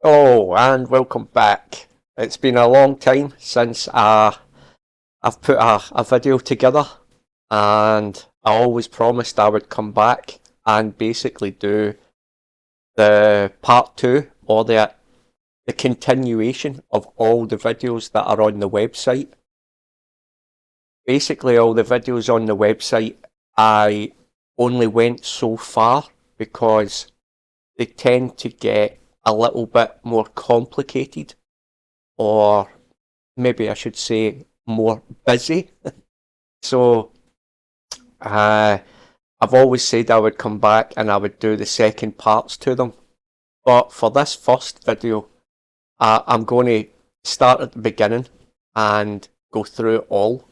Oh, and welcome back. It's been a long time since I've put a video together, and I always promised I would come back and basically do the part two, or the continuation of all the videos that are on the website. Basically, all the videos on the website, I only went so far because they tend to get a little bit more complicated, or maybe I should say more busy. So I've always said I would come back and I would do the second parts to them. But for this first video, I'm going to start at the beginning and go through it all.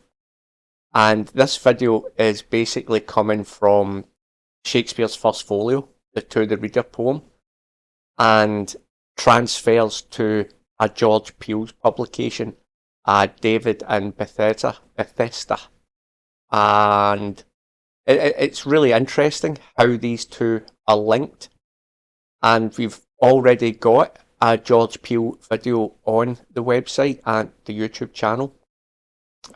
And this video is basically coming from Shakespeare's first folio, the To the Reader poem, and transfers to a George Peele's publication, David and Bethesda. And it's really interesting how these two are linked. And we've already got a George Peele video on the website and the YouTube channel.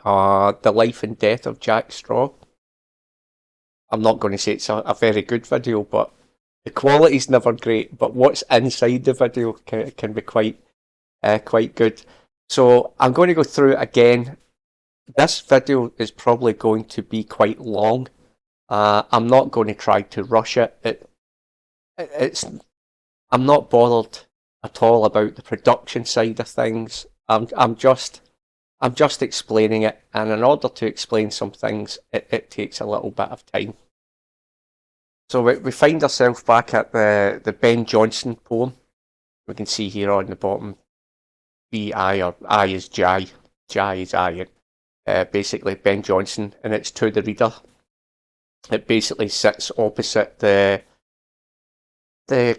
The Life and Death of Jack Straw. I'm not going to say it's a very good video, but the quality's never great. But what's inside the video can be quite good. So I'm going to go through it again. This video is probably going to be quite long. I'm not going to try to rush it. I'm not bothered at all about the production side of things. I'm just explaining it, and in order to explain some things, it takes a little bit of time. So we find ourselves back at the Ben Jonson poem. We can see here on the bottom, B-I, or I is Jai, Jai is I. Basically Ben Jonson, and it's To the Reader. It basically sits opposite the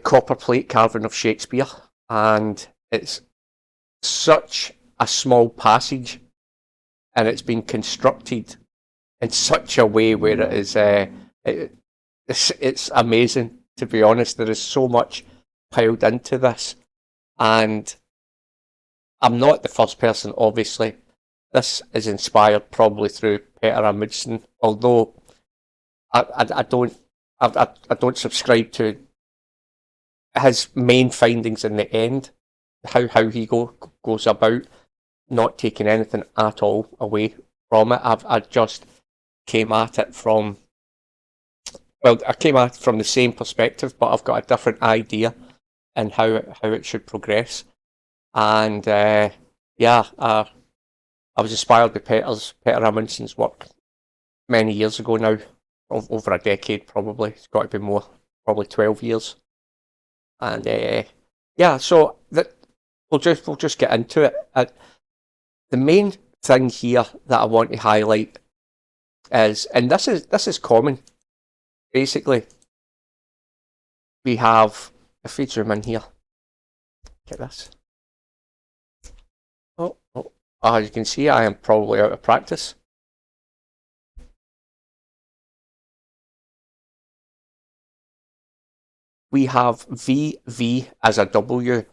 copper plate carving of Shakespeare, and it's such a small passage, and it's been constructed in such a way where it is it's amazing, to be honest. There is so much piled into this, and I'm not the first person, obviously. This is inspired probably through Peter Amundsen, although I don't subscribe to his main findings in the end, how he goes about not taking anything at all away from it. I just came at it from, well, I came at it from the same perspective, but I've got a different idea and how it should progress. And I was inspired by Peter Amundsen's work many years ago now, over a decade probably. It's got to be more, probably 12 years. And so that we'll just get into it. The main thing here that I want to highlight is, and this is common. Basically, we have, if we zoom in here, get this. As you can see, I am probably out of practice. We have VV as a W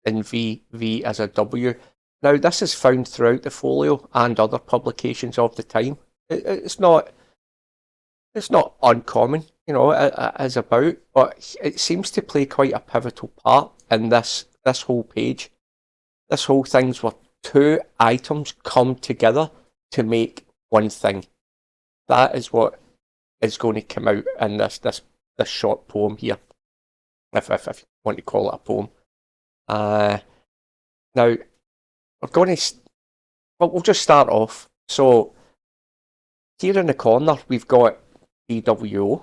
and VV as a W. Now, this is found throughout the folio and other publications of the time. It's not uncommon, as about, but it seems to play quite a pivotal part in this whole page. This whole thing's where two items come together to make one thing. That is what is going to come out in this short poem here, if you want to call it a poem. Now, we'll just start off. So here in the corner we've got BWO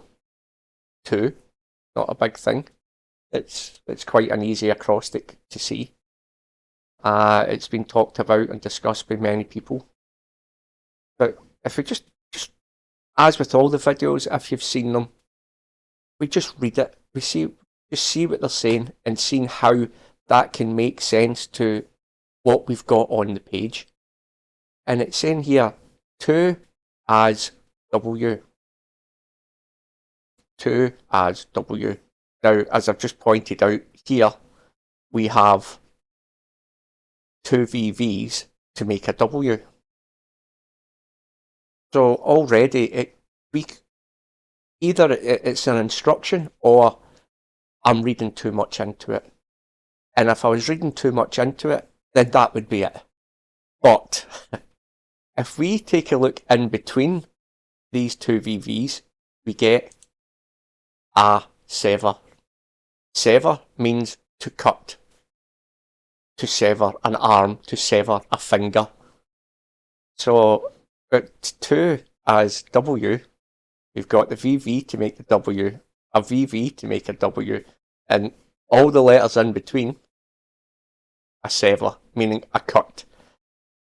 2, not a big thing. It's quite an easy acrostic to see. It's been talked about and discussed by many people. But if we just as with all the videos, if you've seen them, we just read it. We see what they're saying and seeing how that can make sense to what we've got on the page. And it's saying here, To as W. To as W. Now, as I've just pointed out here, we have two VVs to make a W. So already either it's an instruction or I'm reading too much into it. And if I was reading too much into it, then that would be it. But if we take a look in between these two VVs, we get a sever. Sever means to cut, to sever an arm, to sever a finger. So at 2 as W, we've got the VV to make the W, a VV to make a W, and all the letters in between, a sever, meaning a cut.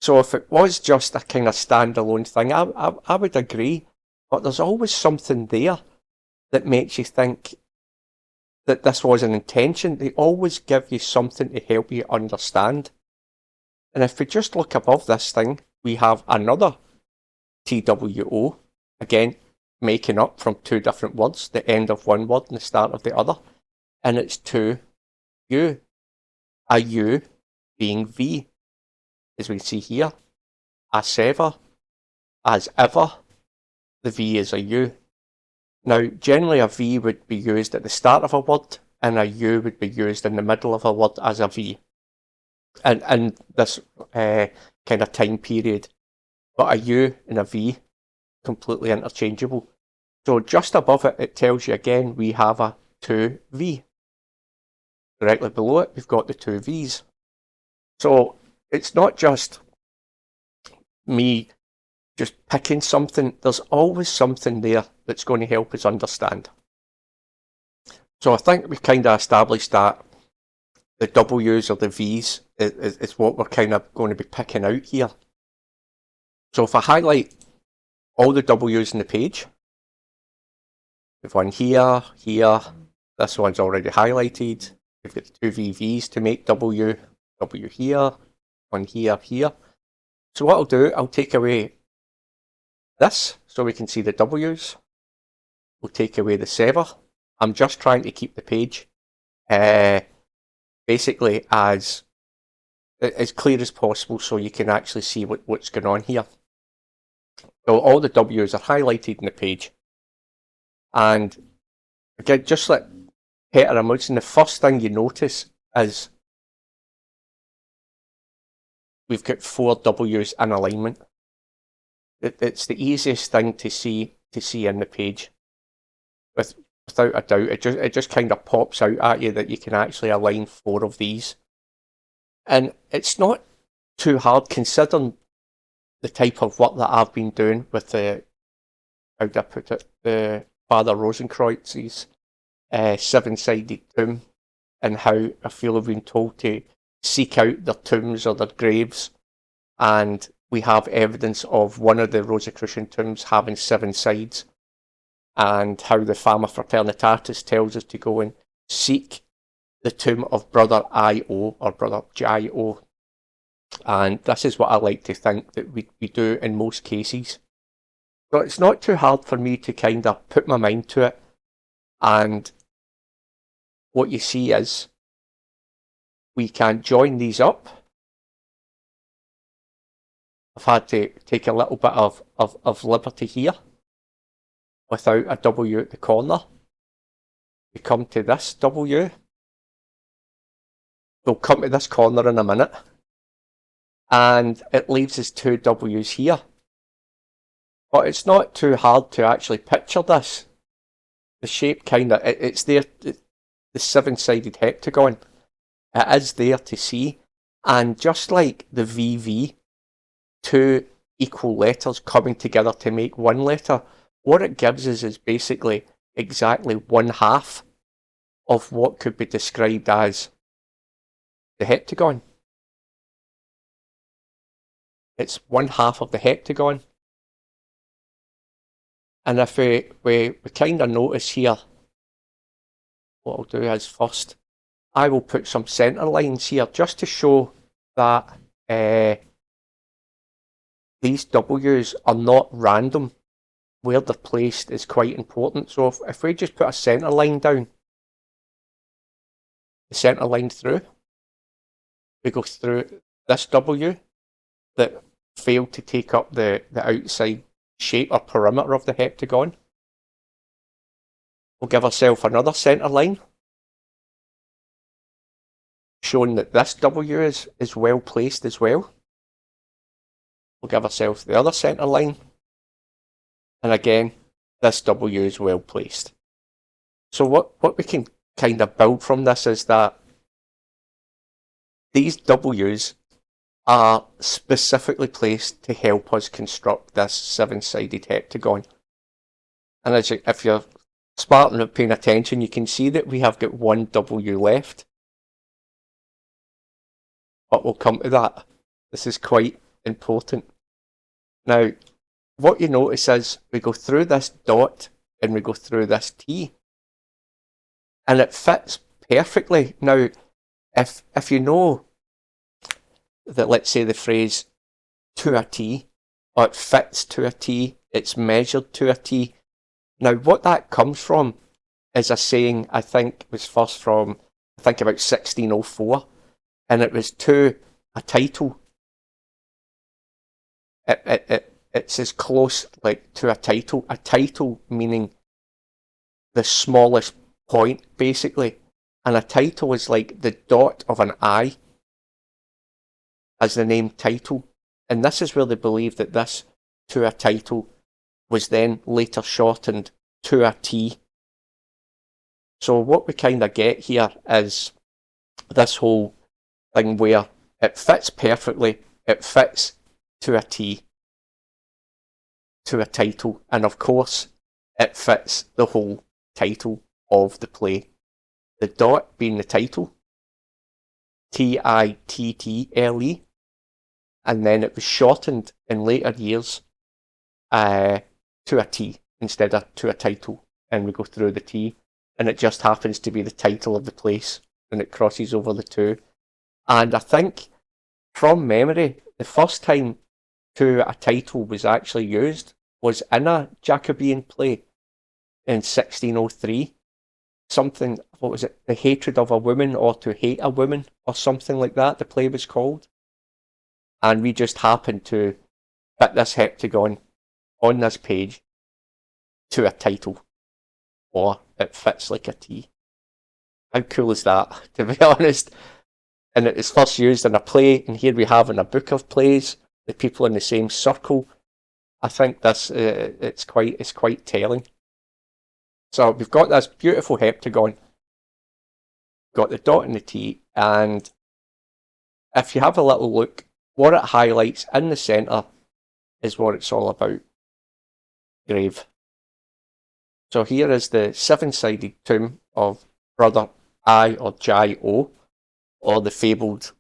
So if it was just a kind of standalone thing, I would agree, but there's always something there that makes you think that this was an intention. They always give you something to help you understand. And if we just look above this thing, we have another TWO, again, making up from two different words, the end of one word and the start of the other. And it's 2 U, a U being V, as we see here, as ever, as ever, the V is a U. Now, generally a V would be used at the start of a word, and a U would be used in the middle of a word as a V. And this kind of time period. But a U and a V, completely interchangeable. So just above it, it tells you again, we have a 2V. Directly below it, we've got the 2 V's. So it's not just me just picking something. There's always something there that's going to help us understand. So I think we've kind of established that the W's or the V's is what we're kind of going to be picking out here. So if I highlight all the W's in the page, we've one here, here, this one's already highlighted. We've got the 2 VVs to make W, W here, one here, here. So what I'll do, I'll take away this so we can see the W's. We'll take away the sever. I'm just trying to keep the page basically as clear as possible so you can actually see what's going on here. So all the W's are highlighted in the page. And again, just like Peter Amundsen, the first thing you notice is we've got 4 W's in alignment. It's the easiest thing to see in the page. Without a doubt, it just kind of pops out at you that you can actually align 4 of these. And it's not too hard considering the type of work that I've been doing with the, how do I put it, the Father Rosicrucian's 7-sided tomb, and how I feel I've been told to seek out their tombs or their graves, and we have evidence of one of the Rosicrucian tombs having 7 sides, and how the Fama Fraternitatis tells us to go and seek the tomb of Brother I.O. or Brother J.O. And this is what I like to think that we do in most cases. So it's not too hard for me to kind of put my mind to it, and what you see is we can join these up. I've had to take a little bit of liberty here without a W at the corner. We come to this W. We'll come to this corner in a minute. And it leaves us 2 W's here. But it's not too hard to actually picture this. The shape kind of, it's there, the 7-sided heptagon. It is there to see. And just like the VV, 2 equal letters coming together to make one letter, what it gives us is basically exactly 1/2 of what could be described as the heptagon. It's 1/2 of the heptagon. And if we kind of notice here, what I'll do is first, I will put some centre lines here just to show that these W's are not random. Where they're placed is quite important. So if we just put a centre line down, the centre line through, we go through this W that failed to take up the outside shape or perimeter of the heptagon. We'll give ourselves another centre line, showing that this W is well placed as well. We'll give ourselves the other centre line, and again, this W is well placed. So what we can kind of build from this is that these W's are specifically placed to help us construct this seven-sided heptagon. And if you're smart and paying attention, you can see that we have got one W left. But we'll come to that. This is quite important. Now, what you notice is we go through this dot and we go through this T. And it fits perfectly. Now, if you know that, let's say, the phrase to a T, or it fits to a T, it's measured to a T. Now, what that comes from is a saying, I think, was first from, I think, about 1604, and it was to a title. It's as close, like, to a title meaning the smallest point, basically, and a title is like the dot of an I as the name title, and this is where they believe that this to a title was then later shortened to a T. So what we kind of get here is this whole thing where it fits perfectly, it fits to a T, to a title, and of course it fits the whole title of the play. The dot being the title, Tittle, and then it was shortened in later years to a T instead of to a title, and we go through the T, and it just happens to be the title of the place, and it crosses over the two. And I think, from memory, the first time to a title was actually used was in a Jacobean play in 1603. Something, what was it, The Hatred of a Woman, or To Hate a Woman, or something like that, the play was called. And we just happened to fit this heptagon on this page to a title, or it fits like a T. How cool is that, to be honest? And it was first used in a play, and here we have in a book of plays, the people in the same circle. I think this it's quite telling. So we've got this beautiful heptagon, got the dot and the T, and if you have a little look, what it highlights in the centre is what it's all about. Grave. So here is the seven-sided tomb of Brother I or Jai O, or the fabled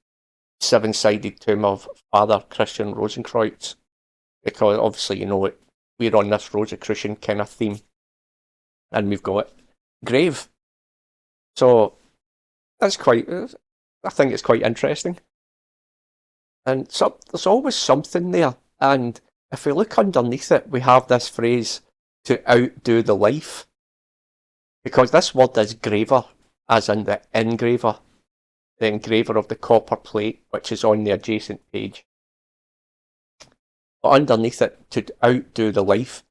seven-sided tomb of Father Christian Rosenkreutz, because obviously, you know it, we're on this Rosicrucian kind of theme, and we've got grave. So that's quite, I think it's quite interesting. And so there's always something there, and if we look underneath it, we have this phrase, to outdo the life, because this word is graver, as in the engraver, the engraver of the copper plate, which is on the adjacent page. But underneath it, to outdo the life,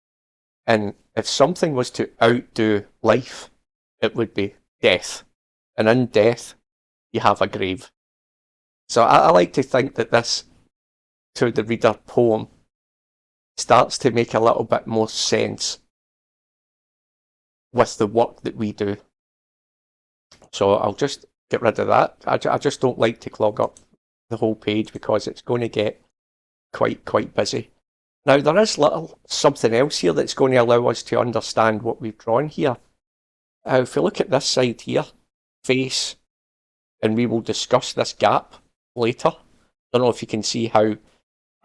and if something was to outdo life, it would be death, and in death, you have a grave. So I like to think that this, to the reader, poem starts to make a little bit more sense with the work that we do. So I'll just get rid of that. I just don't like to clog up the whole page because it's going to get quite busy. Now there is something else here that's going to allow us to understand what we've drawn here. If we look at this side here, face, and we will discuss this gap later. I don't know if you can see how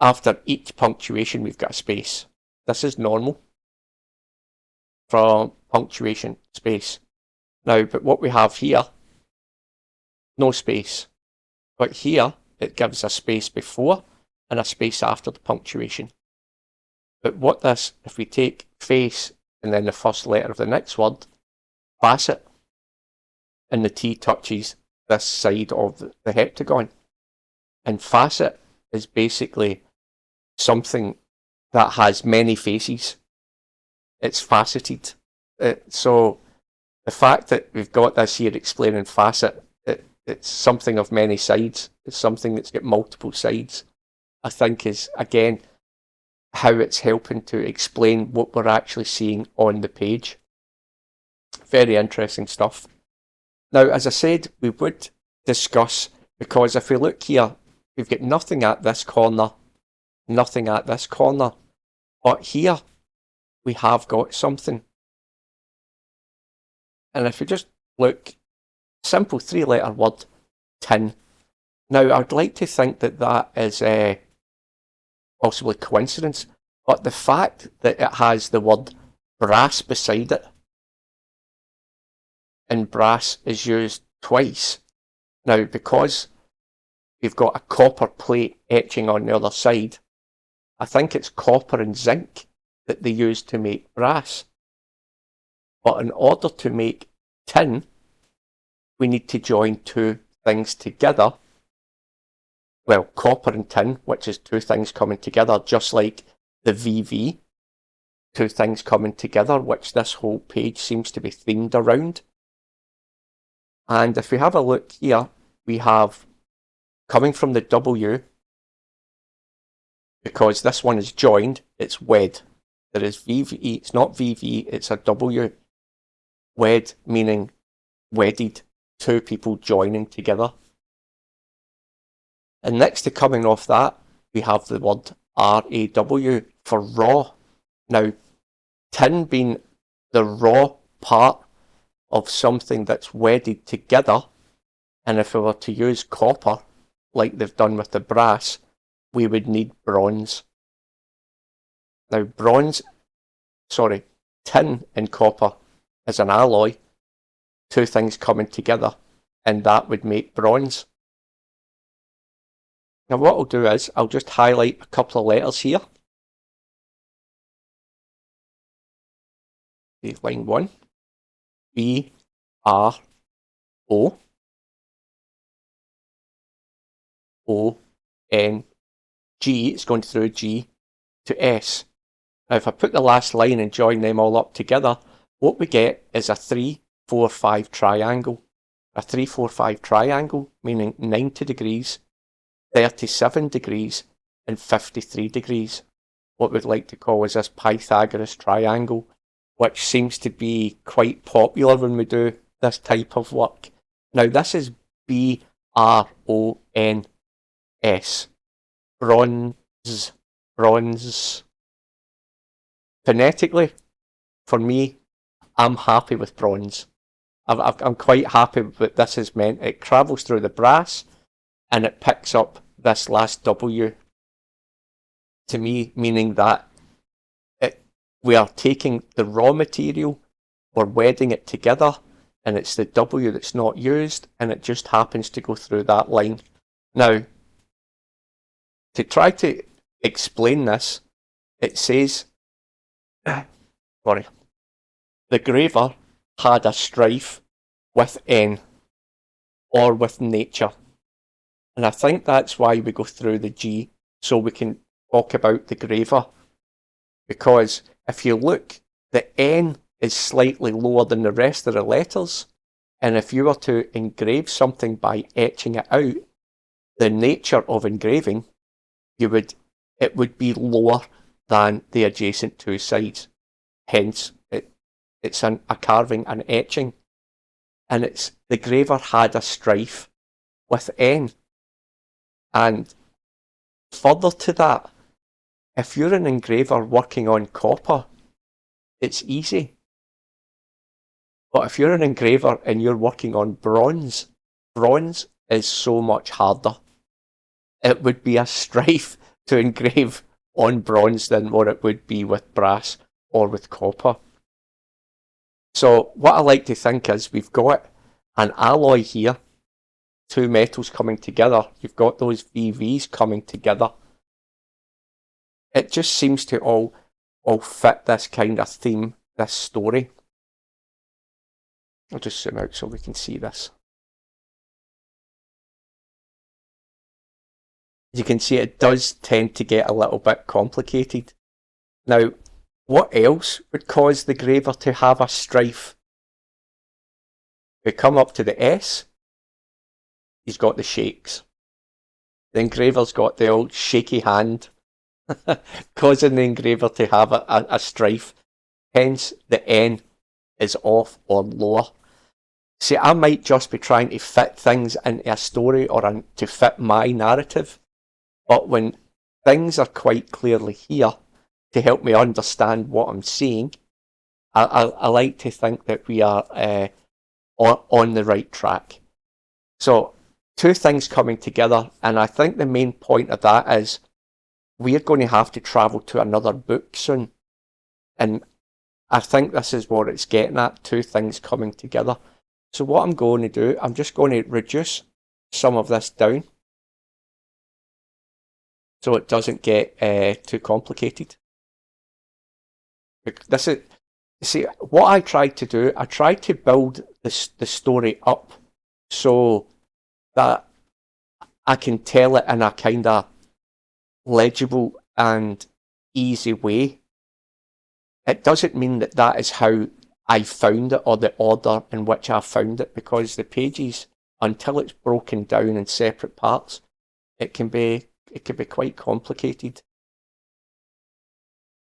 after each punctuation we've got a space. This is normal from punctuation, space. Now, but what we have here, no space. But here, it gives a space before and a space after the punctuation. But what this, if we take face and then the first letter of the next word, facet, and the T touches this side of the heptagon. And facet is basically something that has many faces. It's faceted. So the fact that we've got this here explaining facet, it's something of many sides. It's something that's got multiple sides. I think is, again, how it's helping to explain what we're actually seeing on the page. Very interesting stuff. Now, as I said, we would discuss, because if we look here, we've got nothing at this corner, nothing at this corner, but here we have got something. And if we just look, simple 3-letter word, tin. Now, I'd like to think that that is possibly coincidence, but the fact that it has the word brass beside it, and brass is used twice. Now, because we've got a copper plate etching on the other side, I think it's copper and zinc that they use to make brass. But in order to make tin, we need to join two things together. Well, copper and tin, which is two things coming together, just like the VV, two things coming together, which this whole page seems to be themed around. And if we have a look here, we have, coming from the W, because this one is joined, it's wed. There is VV, it's not VV, it's a W. Wed meaning wedded, two people joining together. And next to coming off that, we have the word RAW for raw. Now, tin being the raw part of something that's wedded together, and if we were to use copper, like they've done with the brass, we would need bronze. Now, tin and copper is an alloy, two things coming together, and that would make bronze. Now, what I'll do is, I'll just highlight a couple of letters here. Line 1, B, R, O, O, N, G, it's going through G to S. Now, if I put the last line and join them all up together, what we get is a 3, 4, 5 triangle. A 3, 4, 5 triangle, meaning 90 degrees, 37 degrees, and 53 degrees. What we'd like to call is this Pythagoras triangle, which seems to be quite popular when we do this type of work. Now, this is B-R-O-N-S. Bronze. Bronze. Phonetically, for me, I'm happy with bronze. I'm quite happy with what this has meant. It travels through the brass and it picks up this last W. To me, meaning that we are taking the raw material, we're wedding it together, and it's the W that's not used, and it just happens to go through that line. Now, to try to explain this, it says, sorry, the graver had a strife with N, or with nature. And I think that's why we go through the G, so we can talk about the graver. Because if you look, the N is slightly lower than the rest of the letters, and if you were to engrave something by etching it out, the nature of engraving, it would be lower than the adjacent two sides. Hence, it's a carving, an etching, and it's the graver had a strife with N. And further to that, if you're an engraver working on copper, it's easy. But if you're an engraver and you're working on bronze, bronze is so much harder. It would be a strife to engrave on bronze than what it would be with brass or with copper. So what I like to think is we've got an alloy here, two metals coming together. You've got those VVs coming together. It just seems to all fit this kind of theme, this story. I'll just zoom out so we can see this. As you can see, it does tend to get a little bit complicated. Now, what else would cause the graver to have a strife? We come up to the S, he's got the shakes. The engraver's got the old shaky hand, causing the engraver to have a strife. Hence, the N is off or lower. See, I might just be trying to fit things into a story or to fit my narrative, but when things are quite clearly here to help me understand what I'm saying, I like to think that we are on the right track. So, two things coming together, and I think the main point of that is we're going to have to travel to another book soon. And I think this is what it's getting at, two things coming together. So what I'm going to do, I'm just going to reduce some of this down so it doesn't get too complicated. This is, see, what I tried to do, I tried to build the story up so that I can tell it in a kind of legible and easy way. It doesn't mean that that is how I found it or the order in which I found it, because the pages, until it's broken down in separate parts, it can be quite complicated,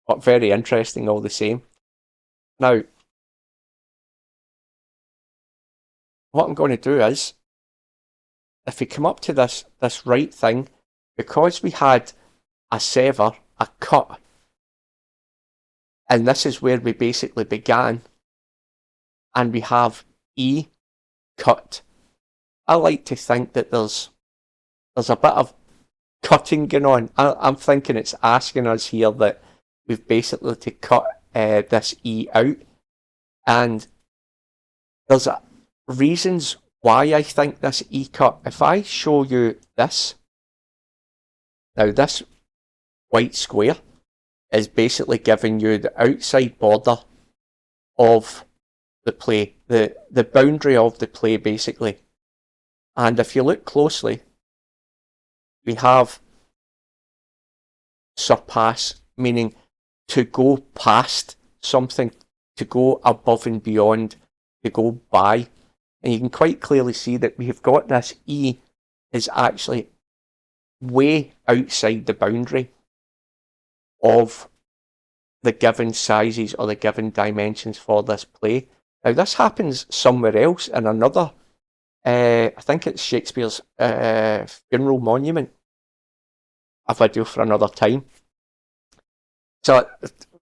but very interesting all the same. Now, what I'm going to do is, if we come up to this right thing, because we had a sever, a cut, and this is where we basically began, and we have E cut. I like to think that there's a bit of cutting going on. I'm thinking it's asking us here that we've basically to cut this E out, and there's reasons why I think this E cut. If I show you this, now this white square is basically giving you the outside border of the play, the boundary of the play basically. And if you look closely, we have surpass, meaning to go past something, to go above and beyond, to go by. And you can quite clearly see that we have got this E is actually way outside the boundary of the given sizes or the given dimensions for this play. Now this happens somewhere else in another, I think it's Shakespeare's Funeral Monument, a video for another time. So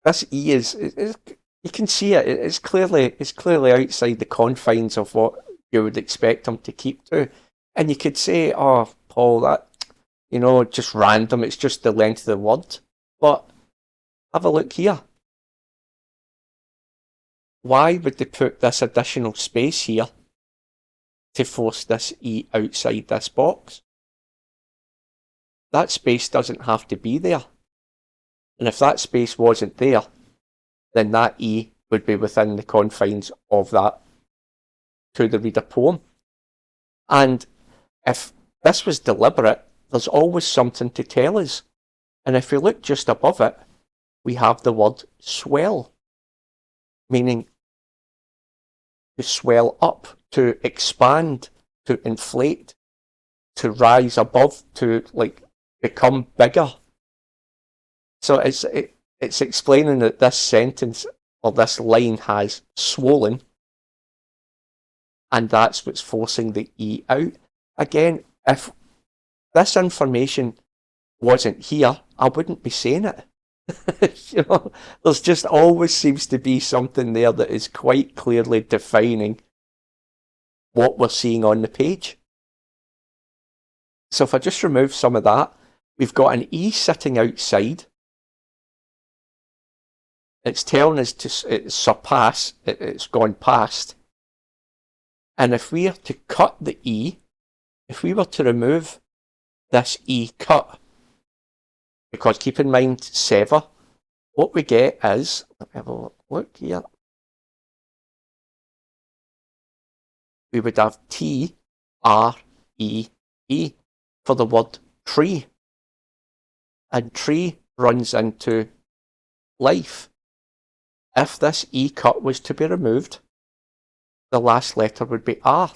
this E is you can see it, it's clearly outside the confines of what you would expect them to keep to. And you could say, oh, Paul, that, just random, it's just the length of the word. But have a look here. Why would they put this additional space here to force this E outside this box? That space doesn't have to be there. And if that space wasn't there, then that E would be within the confines of that to the reader poem. And if this was deliberate, there's always something to tell us. And if we look just above it, we have the word swell, meaning to swell up, to expand, to inflate, to rise above, to become bigger. So it's explaining that this sentence or this line has swollen, and that's what's forcing the E out. Again, if this information wasn't here, I wouldn't be saying it. There's just always seems to be something there that is quite clearly defining what we're seeing on the page. So if I just remove some of that, we've got an E sitting outside. It's telling us to surpass, it's gone past. And if we are to cut the E, if we were to remove this E cut, because keep in mind, sever, what we get is, let me have a look here, we would have T-R-E-E for the word tree. And tree runs into life. If this E cut was to be removed, the last letter would be R.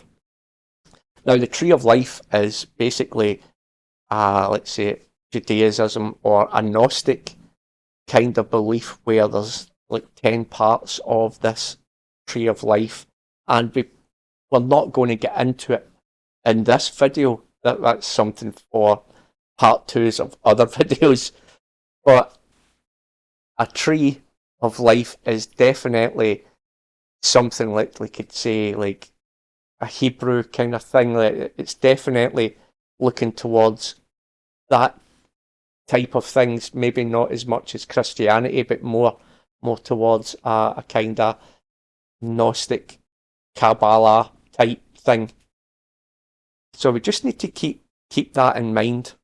Now, the tree of life is basically, let's say, Judaism or a Gnostic kind of belief where there's like 10 parts of this tree of life, and we're not going to get into it in this video. That's something for part 2s of other videos. But a tree of life is definitely something like we could say like a Hebrew kind of thing. Like it's definitely looking towards that type of things. Maybe not as much as Christianity, but more towards a kind of Gnostic Kabbalah type thing. So we just need to keep that in mind,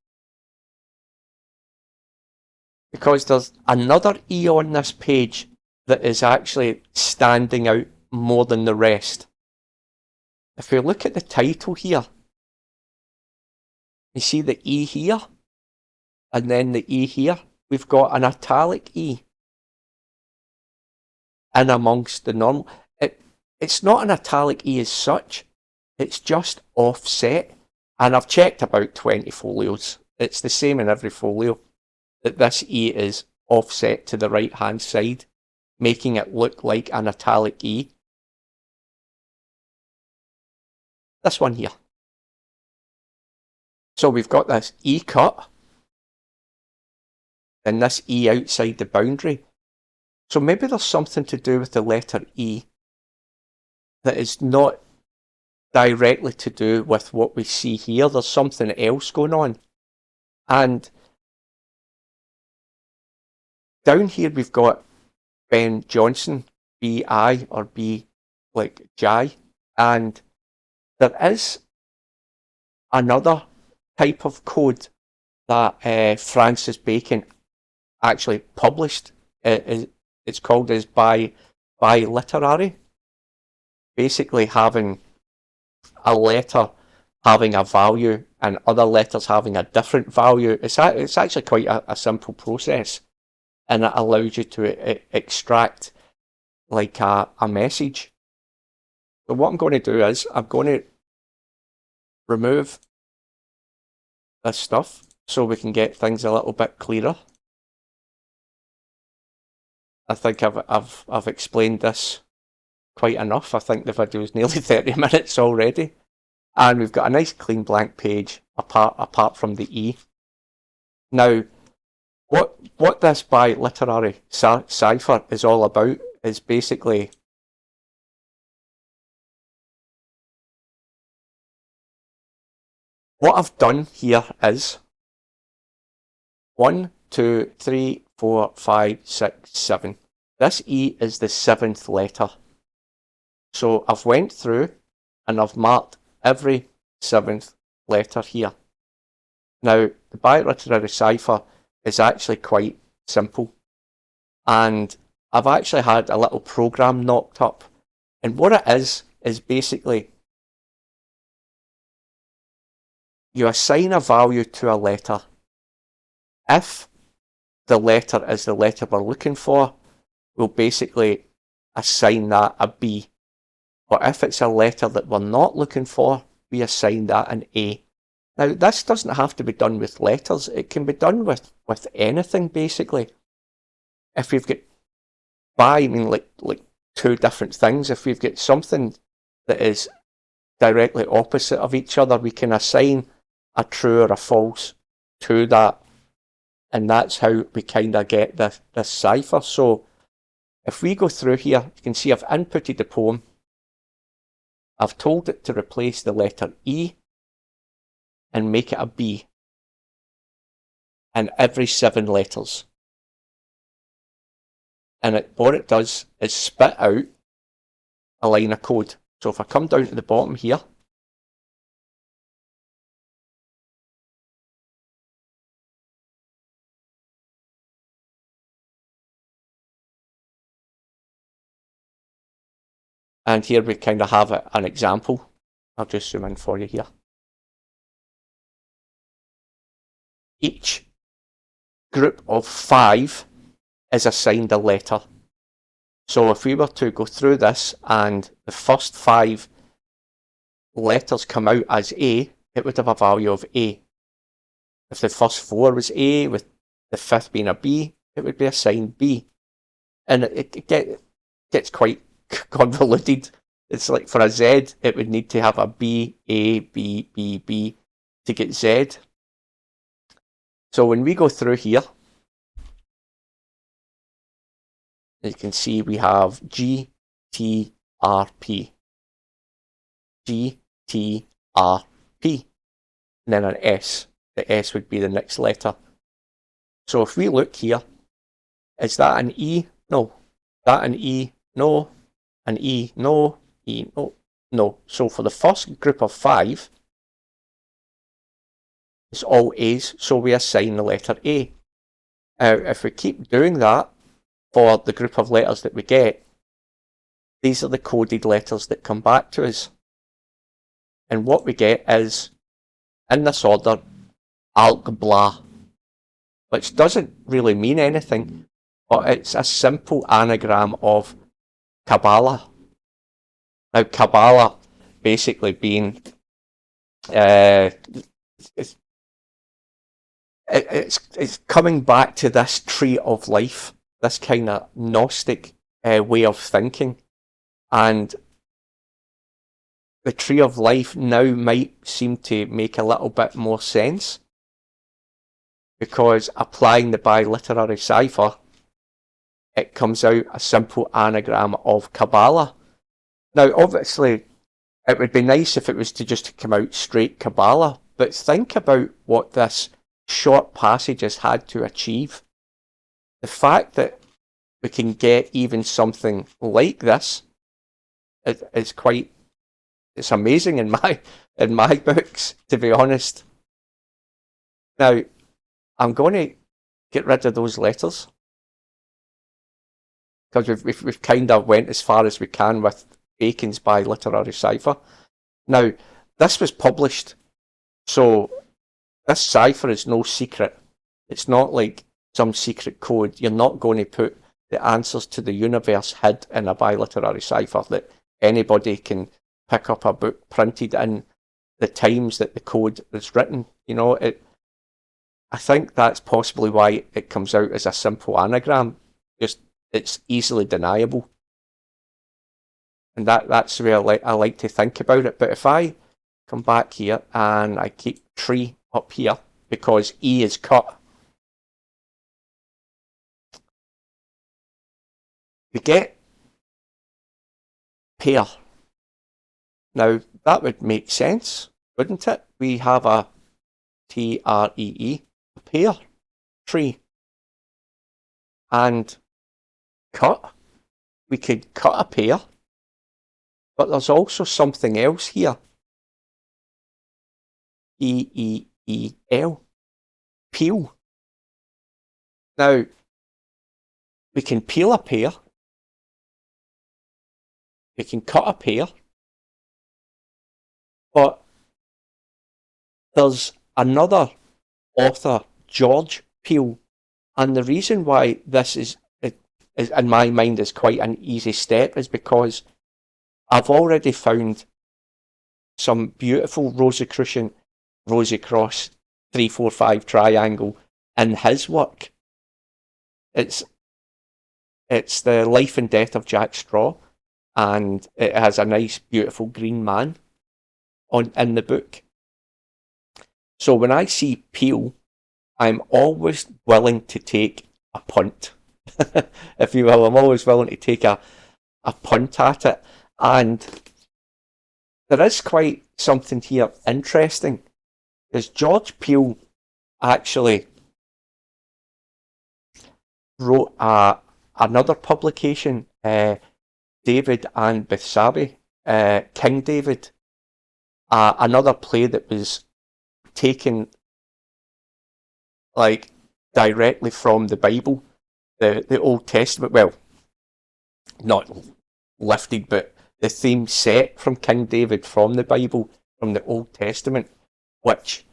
because there's another E on this page that is actually standing out more than the rest. If we look at the title here, you see the E here, and then the E here. We've got an italic E in amongst the normal. It's not an italic E as such, it's just offset. And I've checked about 20 folios. It's the same in every folio, that this E is offset to the right hand side, making it look like an italic E. This one here. So we've got this E cut, and this E outside the boundary. So maybe there's something to do with the letter E that is not directly to do with what we see here. There's something else going on. And down here we've got Ben Jonson, B-I or B like Jai. And there is another type of code that Francis Bacon actually published. It's called as biliterary. Basically having a letter having a value and other letters having a different value. It's actually quite a simple process, and it allows you to extract like a message. So what I'm going to do is I'm going to remove this stuff so we can get things a little bit clearer. I think I've explained this quite enough. I think the video is nearly 30 minutes already. And we've got a nice clean blank page apart from the E. Now, what this biliterary cipher is all about is basically what I've done here is 1, 2, 3, 4, 5, 6, 7. This E is the 7th letter. So I've went through and I've marked every 7th letter here. Now, the biliterary cipher is actually quite simple, and I've actually had a little program knocked up, and what it is basically you assign a value to a letter. If the letter is the letter we're looking for, we'll basically assign that a B. But if it's a letter that we're not looking for, we assign that an A. Now, this doesn't have to be done with letters. It can be done with anything, basically. If we've got I mean like two different things. If we've got something that is directly opposite of each other, we can assign a true or a false to that. And that's how we kind of get this cipher. So if we go through here, you can see I've inputted the poem. I've told it to replace the letter E and make it a B in every 7 letters. And what it does is spit out a line of code. So if I come down to the bottom here, and here we kind of have an example. I'll just zoom in for you here. each group of 5 is assigned a letter. So if we were to go through this and the first 5 letters come out as A, it would have a value of A. If the first 4 was A, with the 5th being a B, it would be assigned B. And it gets quite convoluted. It's like for a Z, it would need to have a B, A, B, B, B to get Z. So when we go through here, you can see we have G, T, R, P. G, T, R, P. And then an S. The S would be the next letter. So if we look here, is that an E? No. That an E? No. An E? No. E? No. No. So for the first group of 5, it's all A's, so we assign the letter A. If we keep doing that for the group of letters that we get, these are the coded letters that come back to us. And what we get is, in this order, alchemy, which doesn't really mean anything, but it's a simple anagram of Kabbalah. Now, Kabbalah basically being it's coming back to this tree of life, this kind of Gnostic way of thinking, and the tree of life now might seem to make a little bit more sense, because applying the biliterary cipher, it comes out a simple anagram of Kabbalah. Now, obviously, it would be nice if it was to just come out straight Kabbalah, but think about what this short passage has had to achieve. The fact that we can get even something like this is quite, it's amazing in my books, to be honest. Now, I'm going to get rid of those letters, because we've kind of went as far as we can with Bacon's biliterary cipher. Now, this was published, so this cipher is no secret. It's not like some secret code. You're not going to put the answers to the universe hid in a biliterary cipher that anybody can pick up a book printed in the times that the code is written. You know, I think that's possibly why it comes out as a simple anagram. Just, it's easily deniable. And that's the way I like to think about it. But if I come back here and I keep tree up here, because E is cut, we get pair. Now, that would make sense, wouldn't it? We have a TREE, a pair, tree. And cut, we could cut a pair, but there's also something else here. PEEL, peel. Now, we can peel a pear, we can cut a pear, but there's another author, George Peele, and the reason why this is in my mind is quite an easy step is because I've already found some beautiful Rosicrucian Rosy Cross 3-4-5 triangle in his work. It's the life and death of Jack Straw, and it has a nice beautiful green man in the book. So when I see Peel, I'm always willing to take a punt, if you will. I'm always willing to take a punt at it, and there is quite something here interesting, because George Peele actually wrote another publication, David and Bethsabe, King David, another play that was taken like directly from the Bible, the Old Testament. Well, not lifted, but the theme set from King David from the Bible, from the Old Testament, which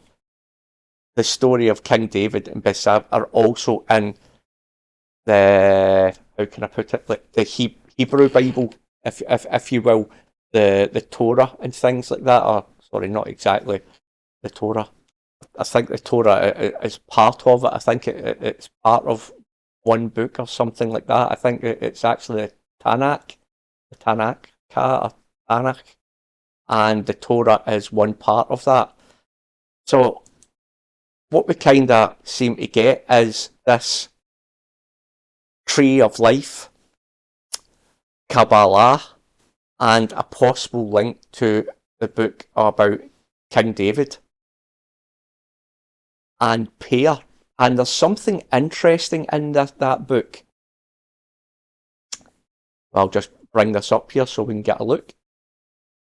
the story of King David and Bethsabe are also in the, how can I put it, like the Hebrew Bible, if you will, the Torah and things like that. Or sorry, not exactly the Torah. I think the Torah is part of it. I think it's part of one book or something like that. I think it's actually the Tanakh, or Tanakh, and the Torah is one part of that. So what we kind of seem to get is this tree of life, Kabbalah, and a possible link to the book about King David and prayer. And there's something interesting in that book. I'll just bring this up here so we can get a look.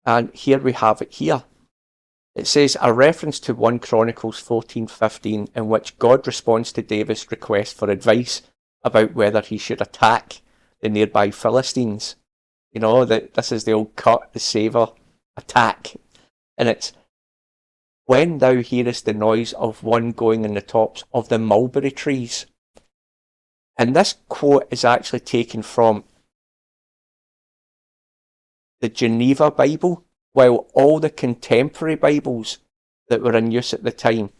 And here we have it here. It says, a reference to 1 Chronicles 14:15, in which God responds to David's request for advice about whether he should attack the nearby Philistines. You know, this is the old cut, the saver, attack. And it's, when thou hearest the noise of one going in the tops of the mulberry trees. And this quote is actually taken from the Geneva Bible, while all the contemporary Bibles that were in use at the time,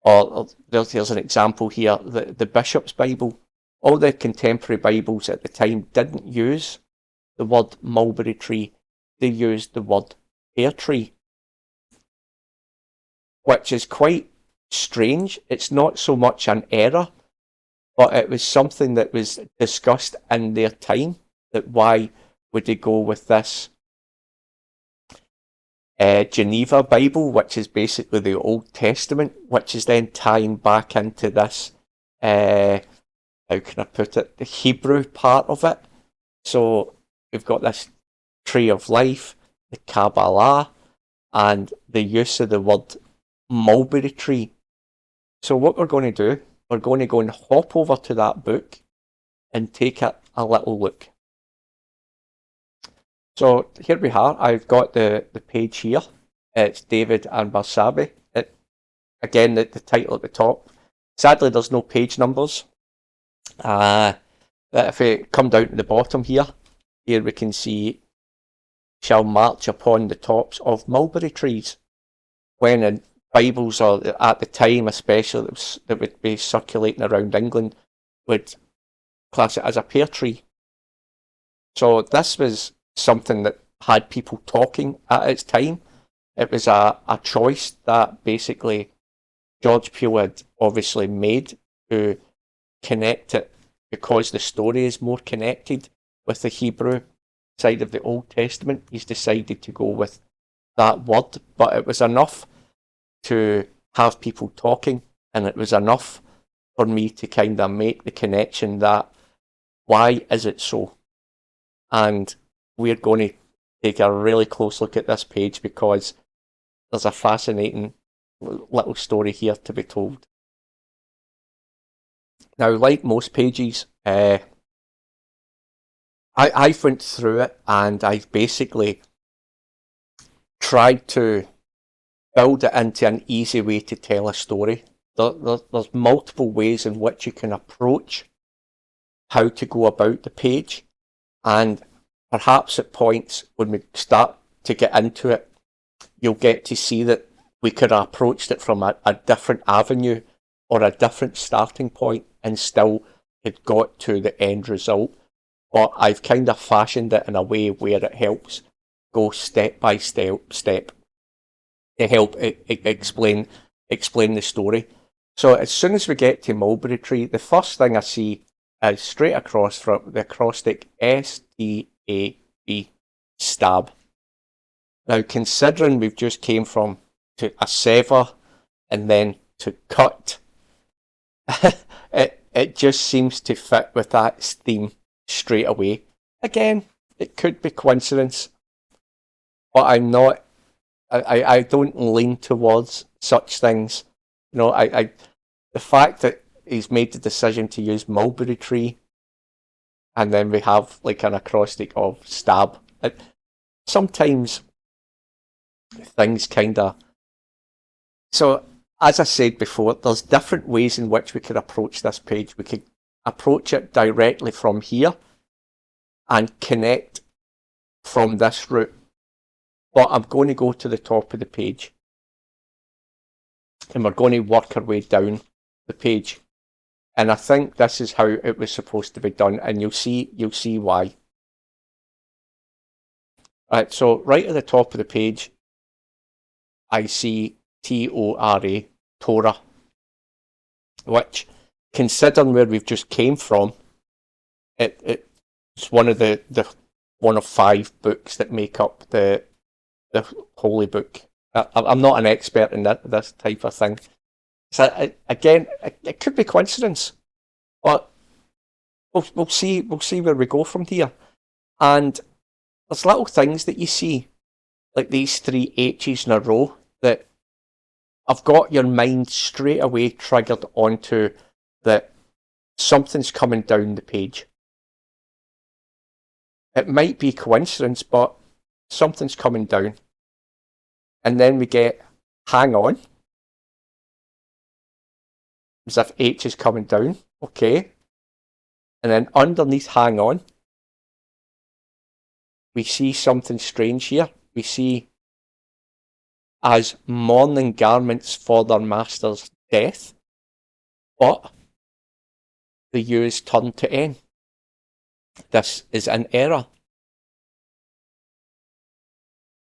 or there's an example here, the Bishop's Bible, all the contemporary Bibles at the time didn't use the word mulberry tree, they used the word pear tree, which is quite strange. It's not so much an error, but it was something that was discussed in their time, that why would they go with this Geneva Bible, which is basically the Old Testament, which is then tying back into this, how can I put it, the Hebrew part of it. So we've got this tree of life, the Kabbalah, and the use of the word mulberry tree. So what we're going to do, we're going to go and hop over to that book and take a little look. So here we are. I've got the page here. It's David and Bethsabe. Again, the title at the top. Sadly, there's no page numbers. If we come down to the bottom here we can see, shall march upon the tops of mulberry trees. When in Bibles, or at the time especially, that would be circulating around England, would class it as a pear tree. So this was something that had people talking at its time. It was a choice that basically George Peele had obviously made to connect it, because the story is more connected with the Hebrew side of the Old Testament. He's decided to go with that word, but it was enough to have people talking, and it was enough for me to kind of make the connection that why is it so? And we're going to take a really close look at this page, because there's a fascinating little story here to be told. Now, like most pages, I went through it and I basically tried to build it into an easy way to tell a story. There's multiple ways in which you can approach how to go about the page, and perhaps at points when we start to get into it, you'll get to see that we could have approached it from a different avenue or a different starting point and still had got to the end result. But I've kind of fashioned it in a way where it helps go step by step to help explain the story. So as soon as we get to mulberry tree, the first thing I see is straight across from the acrostic STAB, stab. Now, considering we've just came from to a sever and then to cut, it just seems to fit with that theme straight away. Again, it could be coincidence, but I'm not. I don't lean towards such things. You know, the fact that he's made the decision to use mulberry tree, and then we have like an acrostic of stab. Sometimes things kind of. So as I said before, there's different ways in which we could approach this page. We could approach it directly from here and connect from this route. But I'm going to go to the top of the page. And we're going to work our way down the page. And I think this is how it was supposed to be done. And you'll see why. Right, so right at the top of the page, I see T-O-R-A, Torah, which, considering where we've just came from, it's one of the one of 5 books that make up the holy book. I'm not an expert in this type of thing. So again, it could be coincidence, but we'll see where we go from here. And there's little things that you see, like these 3 H's in a row, that have got your mind straight away triggered onto that something's coming down the page. It might be coincidence, but something's coming down. And then we get hang on, as if H is coming down. Okay. And then underneath hang on, we see something strange here. We see as mourning garments for their master's death, but the U is turned to N. This is an error,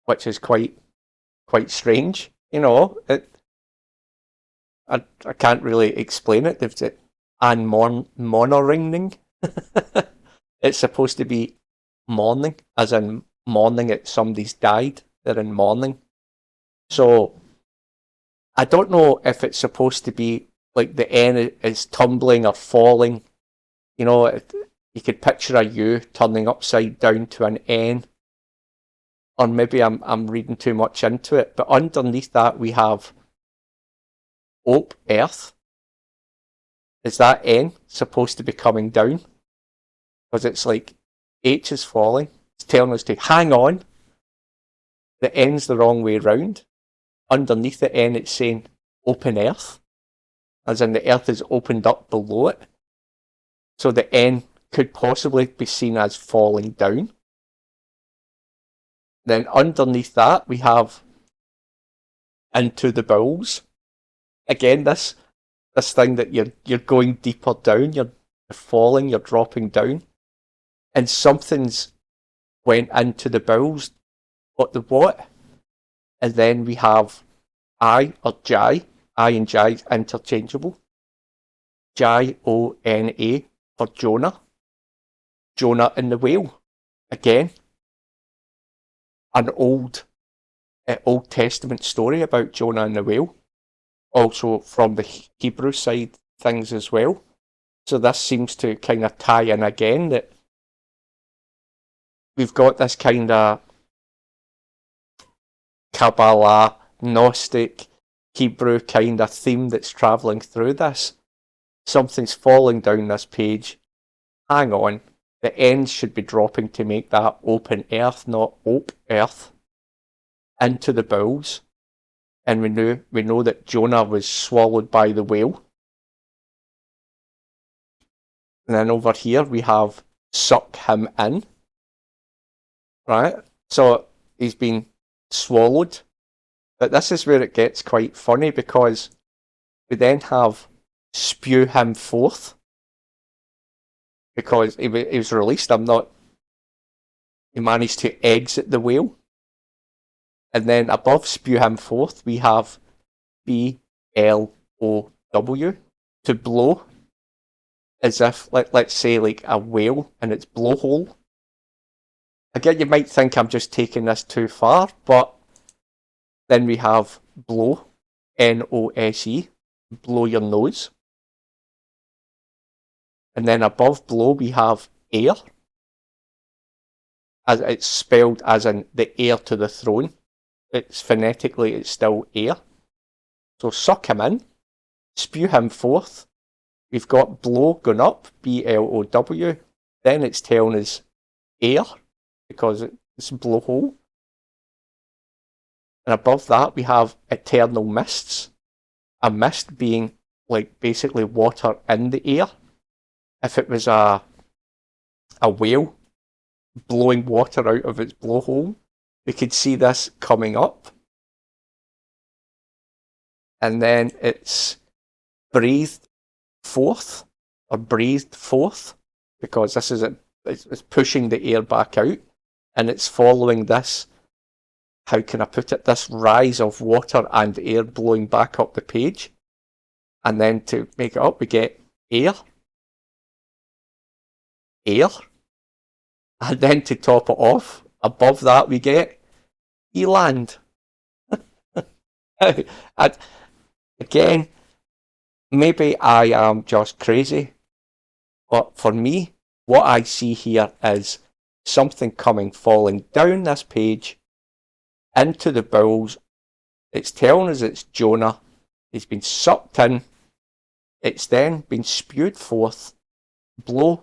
which is quite strange. You know, I can't really explain it. It's and mourning. It's supposed to be mourning, as in mourning that somebody's died. They're in mourning. So I don't know if it's supposed to be like the N is tumbling or falling. You know, you could picture a U turning upside down to an N. Or maybe I'm reading too much into it. But underneath that we have Ope, Earth. Is that N supposed to be coming down? Because it's like H is falling. It's telling us to hang on. The N's the wrong way round. Underneath the N it's saying open Earth. As in the Earth is opened up below it. So the N could possibly be seen as falling down. Then underneath that we have into the bowels. Again, this thing that you're going deeper down, you're falling, you're dropping down, and something's went into the bowels. But the what? And then we have I or Jai. I and Jai is interchangeable. Jona for Jonah. Jonah in the whale. Again, an Old Testament story about Jonah and the whale. Also from the Hebrew side things as well. So this seems to kind of tie in again, that we've got this kind of Kabbalah, Gnostic, Hebrew kind of theme that's travelling through this. Something's falling down this page. Hang on. The ends should be dropping to make that open earth, not ope earth, into the bowels. And we know that Jonah was swallowed by the whale. And then over here we have suck him in. Right? So he's been swallowed. But this is where it gets quite funny, because we then have spew him forth. Because he was released. He managed to exit the whale. And then above spew him forth, we have BLOW, to blow. As if, let's say, like a whale and its blowhole. Again, you might think I'm just taking this too far, but then we have blow, NOSE, blow your nose. And then above blow we have air, as it's spelled as in the heir to the throne. It's phonetically, it's still air. So suck him in, spew him forth. We've got blow going up, BLOW. Then it's telling us air, because it's blowhole. And above that we have eternal mists, a mist being like basically water in the air. If it was a whale blowing water out of its blowhole, we could see this coming up. And then it's breathed forth, because this is it's pushing the air back out, and it's following this, how can I put it, this rise of water and air blowing back up the page. And then to make it up, we get air, and then to top it off, above that we get eland. And again, maybe I am just crazy, but for me, what I see here is something falling down this page into the bowels. It's telling us it's Jonah. It's been sucked in. It's then been spewed forth. Blow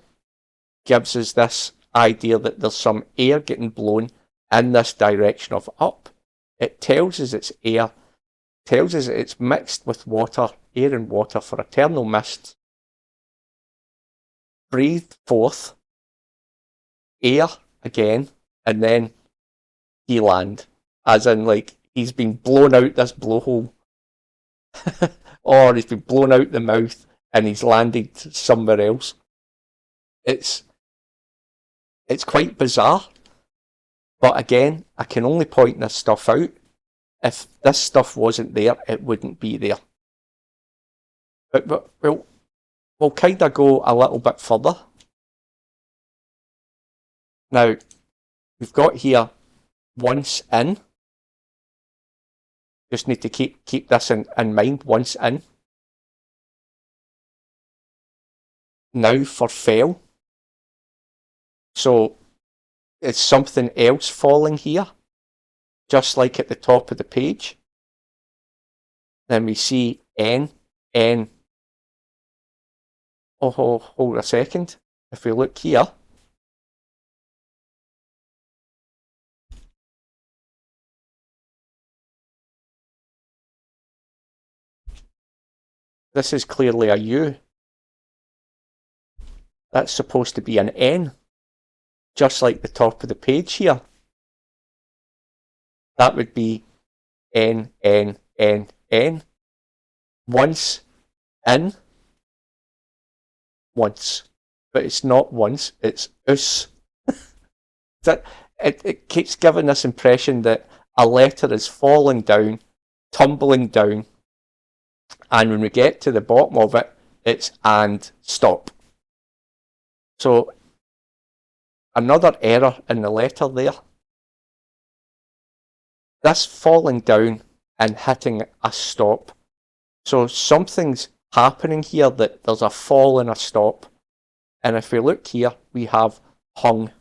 gives us this idea that there's some air getting blown in this direction of up. It tells us it's air. Tells us it's mixed with water, air and water for eternal mist. Breathed forth, air again, and then eland, as in like he's been blown out this blowhole, or he's been blown out the mouth and he's landed somewhere else. It's quite bizarre, but again, I can only point this stuff out. If this stuff wasn't there, it wouldn't be there. But we'll kind of go a little bit further. Now, we've got here once in. Just need to keep this in mind, once in. Now for fell. So it's something else falling here, just like at the top of the page. Then we see N. Oh, hold a second. If we look here, this is clearly a U. That's supposed to be an N, just like the top of the page here. That would be N. Once in. Once. But it's not once, it's us. That it keeps giving this impression that a letter is falling down, tumbling down, and when we get to the bottom of it, it's and stop. So another error in the letter there. This falling down and hitting a stop. So something's happening here, that there's a fall and a stop. And if we look here, we have hung.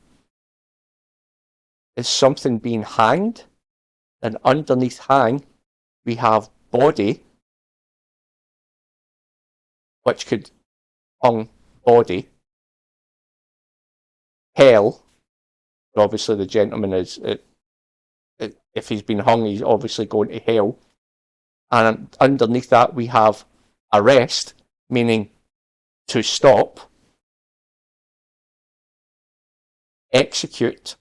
Is something being hanged? And underneath hang, we have body, which could hung body. Hell, obviously the gentleman is, if he's been hung, he's obviously going to hell. And underneath that we have arrest, meaning to stop. Execute.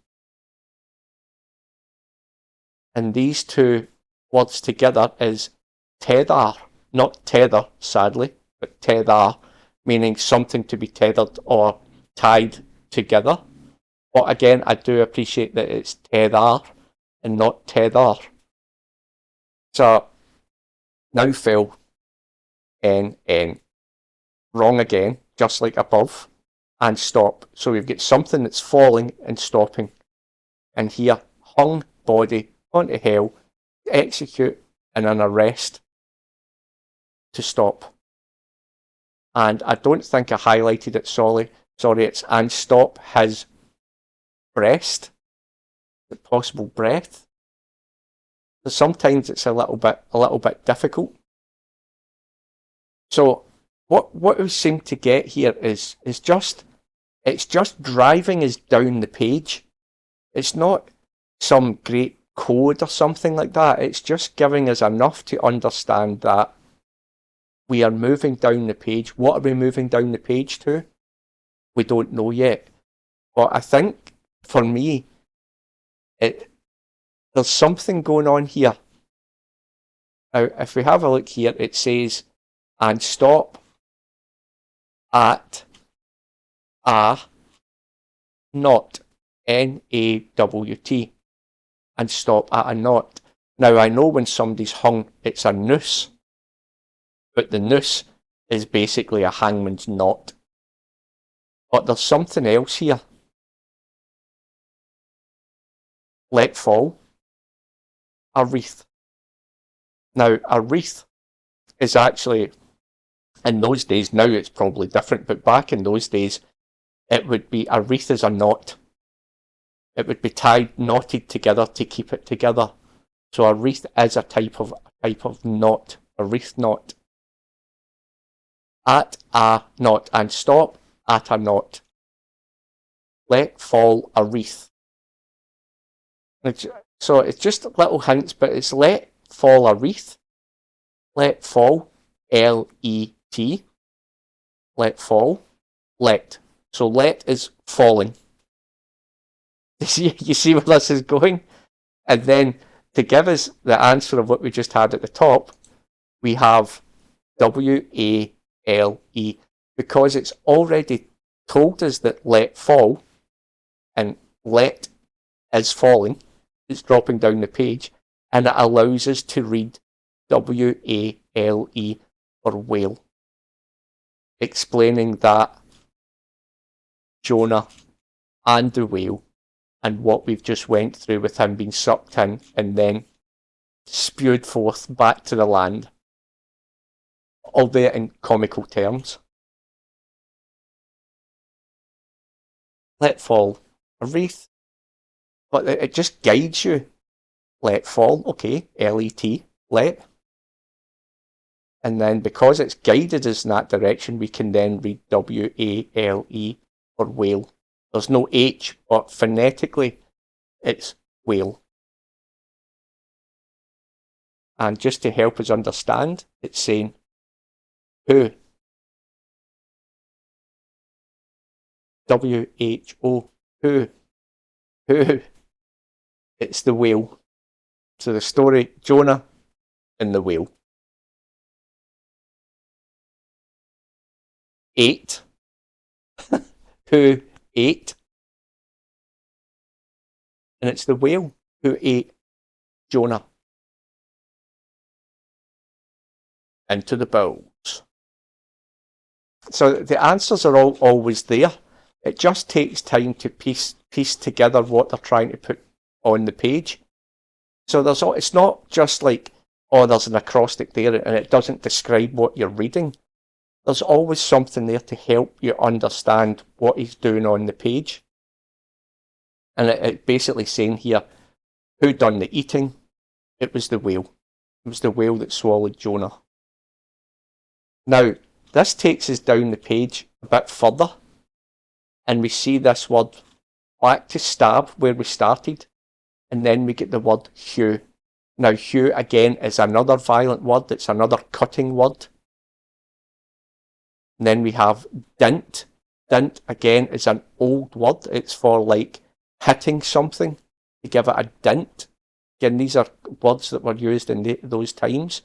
And these two words together is tether. Not tether, sadly, but tether, meaning something to be tethered or tied together. But again, I do appreciate that it's tether and not tether. So now fell. N. Wrong again, just like above. And stop. So we've got something that's falling and stopping. And here, hung body onto hell, execute, and an arrest to stop. And I don't think I highlighted it, sorry, it's and stop his breast, the possible breath. So sometimes it's a little bit difficult. So what we seem to get here is just driving us down the page. It's not some great code or something like that. It's just giving us enough to understand that we are moving down the page. What are we moving down the page to? We don't know yet. But I think, for me, there's something going on here. Now, if we have a look here, it says, and stop at a knot, N-A-W-T, and stop at a knot. Now, I know when somebody's hung, it's a noose, but the noose is basically a hangman's knot. But there's something else here. Let fall a wreath. Now, a wreath is actually, in those days, now it's probably different, but back in those days, it would be, a wreath is a knot. It would be tied, knotted together to keep it together. So a wreath is a type of knot, a wreath knot. At a knot, and stop at a knot. Let fall a wreath. So it's just little hints, but it's let fall a wreath. Let fall, L-E-T. Let fall, let. So let is falling. You see where this is going? And then to give us the answer of what we just had at the top, we have W-A-L-E, because it's already told us that let fall, and let is falling, it's dropping down the page, and it allows us to read W-A-L-E for whale, explaining that Jonah and the whale, and what we've just went through with him being sucked in and then spewed forth back to the land, albeit in comical terms. Let fall a wreath, but it just guides you. Let fall, okay, L-E-T, let. And then because it's guided us in that direction, we can then read W-A-L-E for whale. There's no H, but phonetically it's whale. And just to help us understand, it's saying who. W-H-O, who. It's the whale. So the story, Jonah and the whale. 8. Who ate? And it's the whale who ate Jonah into the bowls. So the answers are always there. It just takes time to piece together what they're trying to put on the page. So it's not just like, oh, there's an acrostic there and it doesn't describe what you're reading. There's always something there to help you understand what he's doing on the page. And it's basically saying here, who done the eating? It was the whale. It was the whale that swallowed Jonah. Now, this takes us down the page a bit further, and we see this word back to stab where we started, and then we get the word hew. Now, hew again is another violent word, it's another cutting word. And then we have dint. Dint again is an old word, it's for like hitting something, to give it a dint. Again, these are words that were used in those times.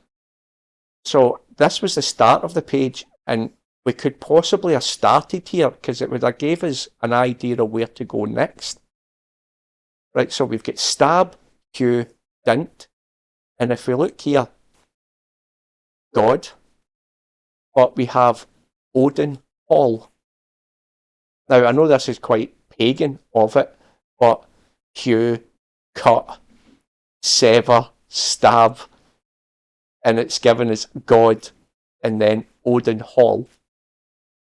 So this was the start of the page, and we could possibly have started here because it would have gave us an idea of where to go next. Right, so we've got stab, hew, dint, and if we look here, God, but we have Odin Hall. Now I know this is quite pagan of it, but hew, cut, sever, stab, and it's given us God, and then Odin Hall.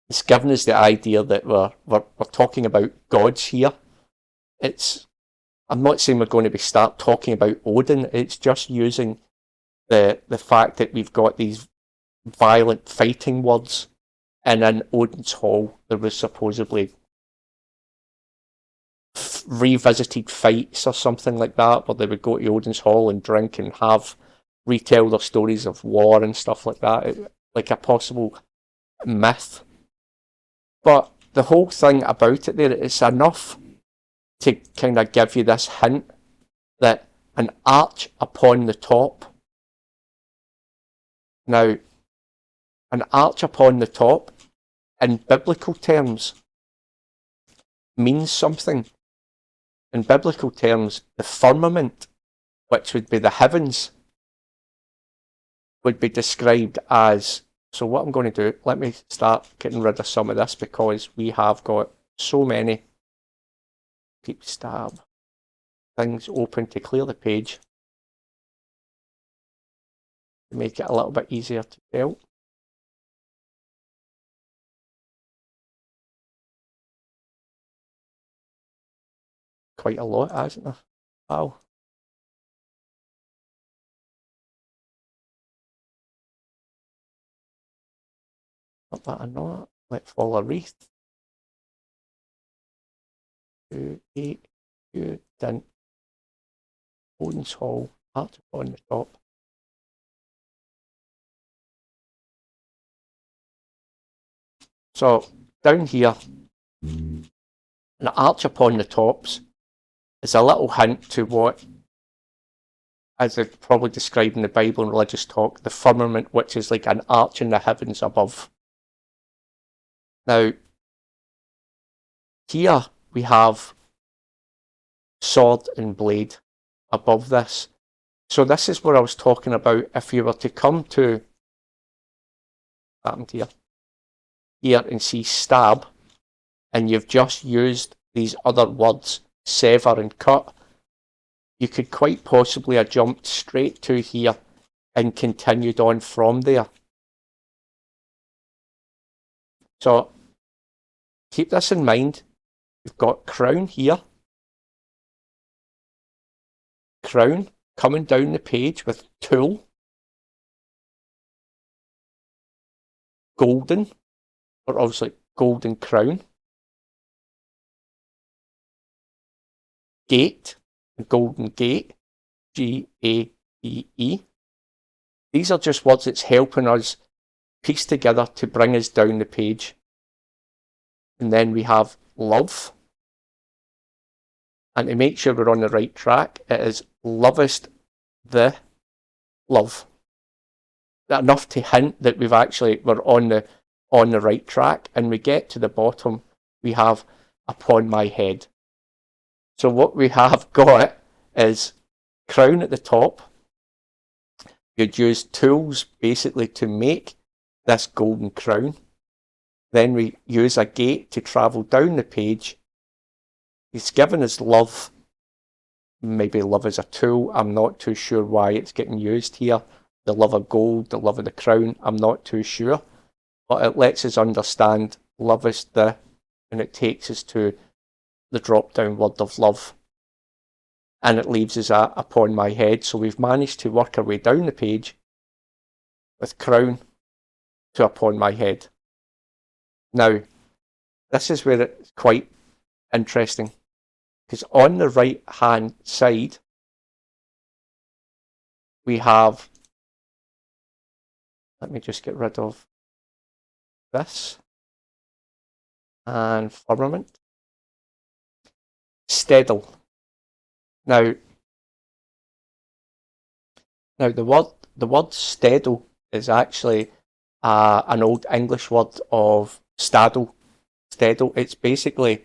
It's given us the idea that we're talking about gods here. I'm not saying we're going to start talking about Odin. It's just using the fact that we've got these violent fighting words, and in Odin's Hall there was supposedly revisited fights or something like that, where they would go to Odin's Hall and drink and retell their stories of war and stuff like that. like a possible myth. But the whole thing about it there, it's enough to kind of give you this hint that an arch upon the top. Now, an arch upon the top, in biblical terms, means something. In biblical terms, the firmament, which would be the heavens, would be described as, so what I'm going to do, let me start getting rid of some of this because we have got so many peep stab things open to clear the page to make it a little bit easier to tell. Quite a lot, hasn't there? Wow. Not that I know. Let's fall a wreath. 2, 8, 2, dint. Odin's Hall, arch upon the top. So, down here, an arch upon the tops is a little hint to what, as they probably described in the Bible and religious talk, the firmament, which is like an arch in the heavens above. Now, here we have sword and blade above this. So this is what I was talking about. If you were to come to here and see stab, and you've just used these other words, sever and cut, you could quite possibly have jumped straight to here and continued on from there. So keep this in mind. We've got crown here. Crown coming down the page with tool. Golden, or obviously golden crown. Gate, golden gate, G-A-E-E. These are just words that's helping us piece together to bring us down the page. And then we have love. And to make sure we're on the right track, it is lovest the love. Enough to hint that we're on the right track. And we get to the bottom, we have upon my head. So what we have got is crown at the top. You'd use tools basically to make this golden crown. Then we use a gate to travel down the page. He's given us love. Maybe love is a tool. I'm not too sure why it's getting used here. The love of gold, the love of the crown. I'm not too sure. But it lets us understand love is the, and it takes us to the drop down word of love. And it leaves us at upon my head. So we've managed to work our way down the page with crown to upon my head. Now, this is where it's quite interesting, because on the right hand side we have, let me just get rid of this, and firmament, steadle. Now the word steadle is actually an old English word of staddle. Steadle. It's basically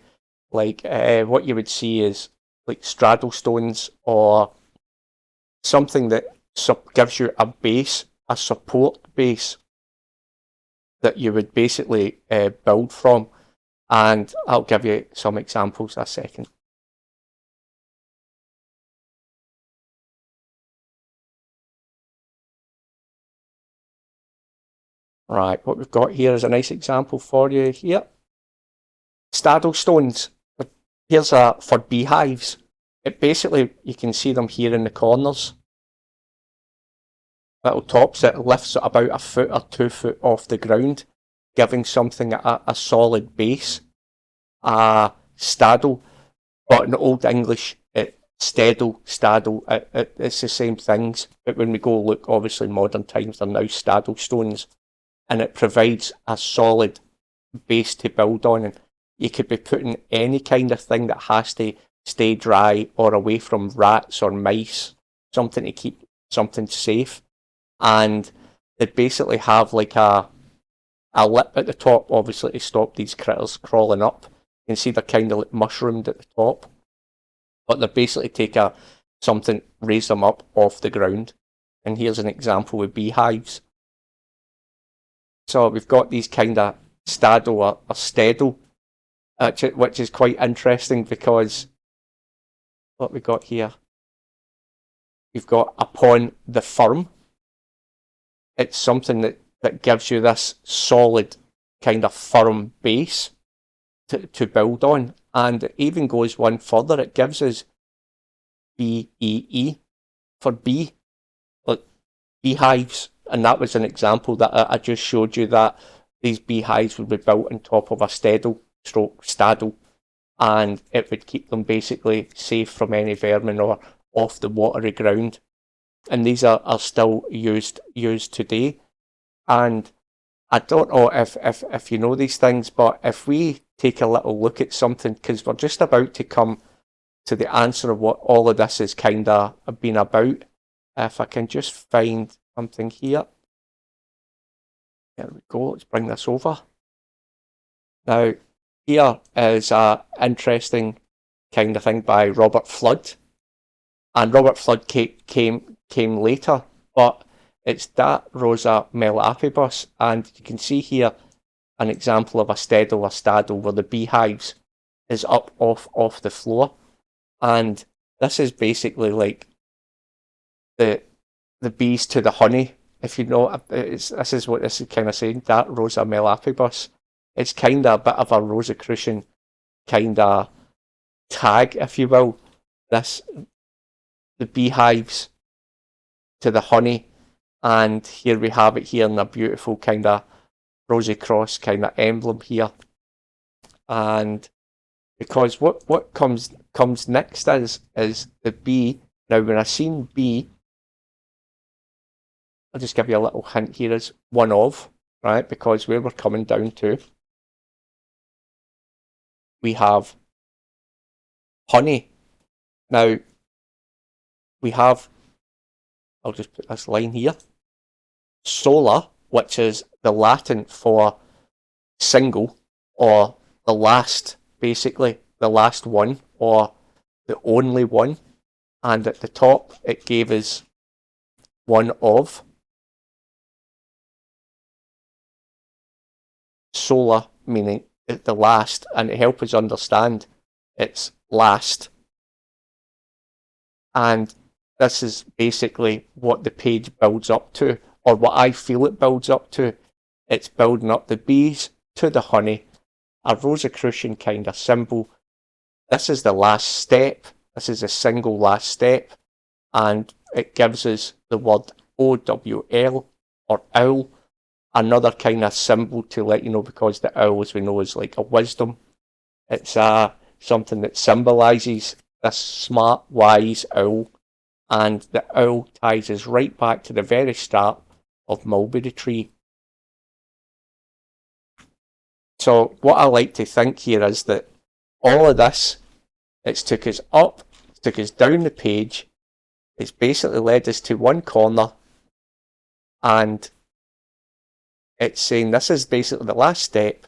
like what you would see is like straddle stones, or something that gives you a base, a support base that you would basically build from. And I'll give you some examples in a second. Right, what we've got here is a nice example for you here. Staddle stones. Here's for beehives. It basically, you can see them here in the corners. Little tops, it lifts about a foot or 2 foot off the ground, giving something a solid base. Staddle, but in Old English, steddle, staddle, it's the same things. But when we go look, obviously modern times, they're now staddle stones. and it provides a solid base to build on. And you could be putting any kind of thing that has to stay dry or away from rats or mice, something to keep something safe. And they basically have like a lip at the top, obviously, to stop these critters crawling up. You can see they're kind of like mushroomed at the top, but they basically take something, raise them up off the ground. And here's an example with beehives. So we've got these kind of stado or stedo, which is quite interesting because what we got here, we've got upon the firm. It's something that gives you this solid kind of firm base to build on. And it even goes one further. It gives us BEE for bee, like beehives. And that was an example that I just showed you, that these beehives would be built on top of a stado, and it would keep them basically safe from any vermin or off the watery ground. And these are still used today. And I don't know if you know these things, but if we take a little look at something, because we're just about to come to the answer of what all of this is kind of been about. If I can just find something here. There we go, let's bring this over. Now, here is an interesting kind of thing by Robert Flood. And Robert Flood came later, but it's that Rosa Melapibus, and you can see here an example of a stedo or stado where the beehives is up off the floor. And this is basically like the bees to the honey. If you know, this is what this is kind of saying, that Rosa Melapibus. It's kind of a bit of a Rosicrucian kind of tag, if you will. The beehives to the honey, and here we have it here in a beautiful kind of Rosy Cross kind of emblem here. And because what comes next is the bee. Now when I seen bee, I'll just give you a little hint here, is one of, right? Because where we're coming down to, we have honey. Now we have, I'll just put this line here, sola, which is the Latin for single, or the last, basically, the last one, or the only one. And at the top, it gave us one of. Sola, meaning the last, and it helps us understand it's last. And this is basically what the page builds up to, or what I feel it builds up to. It's building up the bees to the honey, a Rosicrucian kind of symbol. This is the last step. This is a single last step, and it gives us the word OWL, or owl, another kind of symbol to let you know, because the owl, as we know, is like a wisdom. It's something that symbolises this smart, wise owl, and the owl ties us right back to the very start of Mulberry Tree. So what I like to think here is that all of this, it's took us up, it's took us down the page, it's basically led us to one corner, and it's saying this is basically the last step.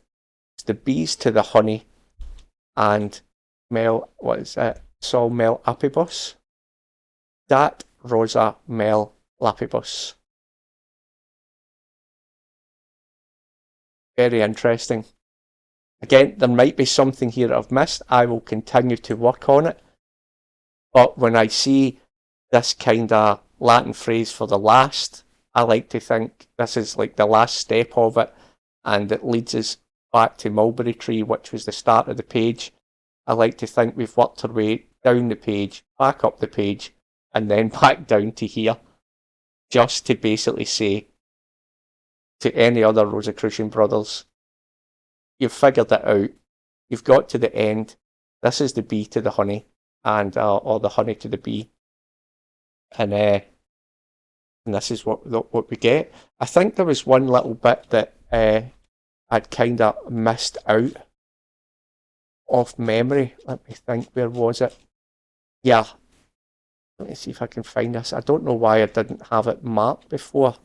It's the bees to the honey, and Sol Mel Apibus. Dat Rosa Mel Lapibus. Very interesting. Again, there might be something here I've missed. I will continue to work on it. But when I see this kind of Latin phrase for the last, I like to think this is like the last step of it, and it leads us back to Mulberry Tree, which was the start of the page. I like to think we've worked our way down the page, back up the page, and then back down to here, just to basically say to any other Rosicrucian brothers, you've figured it out, you've got to the end, this is the bee to the honey, and or the honey to the bee, and And this is what we get. I think there was one little bit that I'd kind of missed out off memory. Let me think, where was it? Yeah, let me see if I can find this. I don't know why I didn't have it marked before.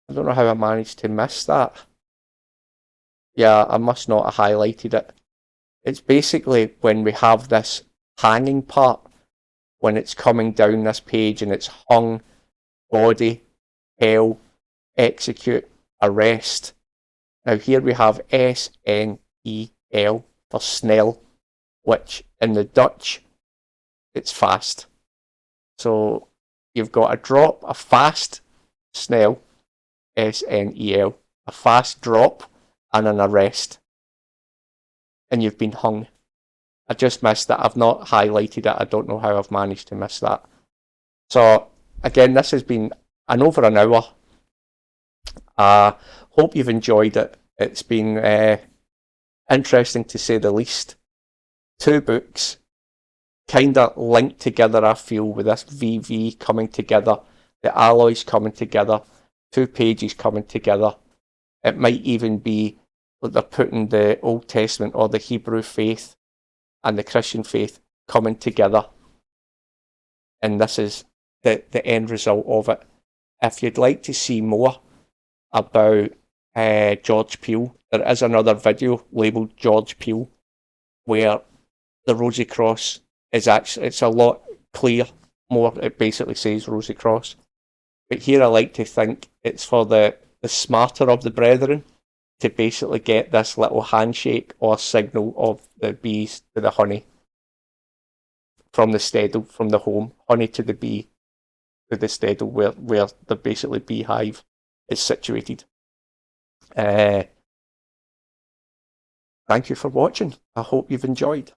I don't know how I managed to miss that. Yeah, I must not have highlighted it. It's basically when we have this hanging part, when it's coming down this page and it's hung, body, hell, execute, arrest. Now here we have SNEL for snell, which in the Dutch, it's fast. So you've got a drop, a fast snell, SNEL, a fast drop, and an arrest. And you've been hung. I just missed that. I've not highlighted it. I don't know how I've managed to miss that. So again, this has been over an hour. Hope you've enjoyed it. It's been interesting to say the least. 2 books, kind of linked together, I feel, with this VV coming together, the alloys coming together, 2 pages coming together. It might even be that they're putting the Old Testament or the Hebrew faith and the Christian faith coming together. And this is the end result of it. If you'd like to see more about George Peel, there is another video labelled George Peel where the Rosy Cross is actually, it's a lot clear, more, it basically says Rosy Cross. But here I like to think it's for the smarter of the brethren to basically get this little handshake or signal of the bees to the honey from the steadle, from the home, honey to the bee, to the steadle where the basically beehive is situated. Thank you for watching. I hope you've enjoyed.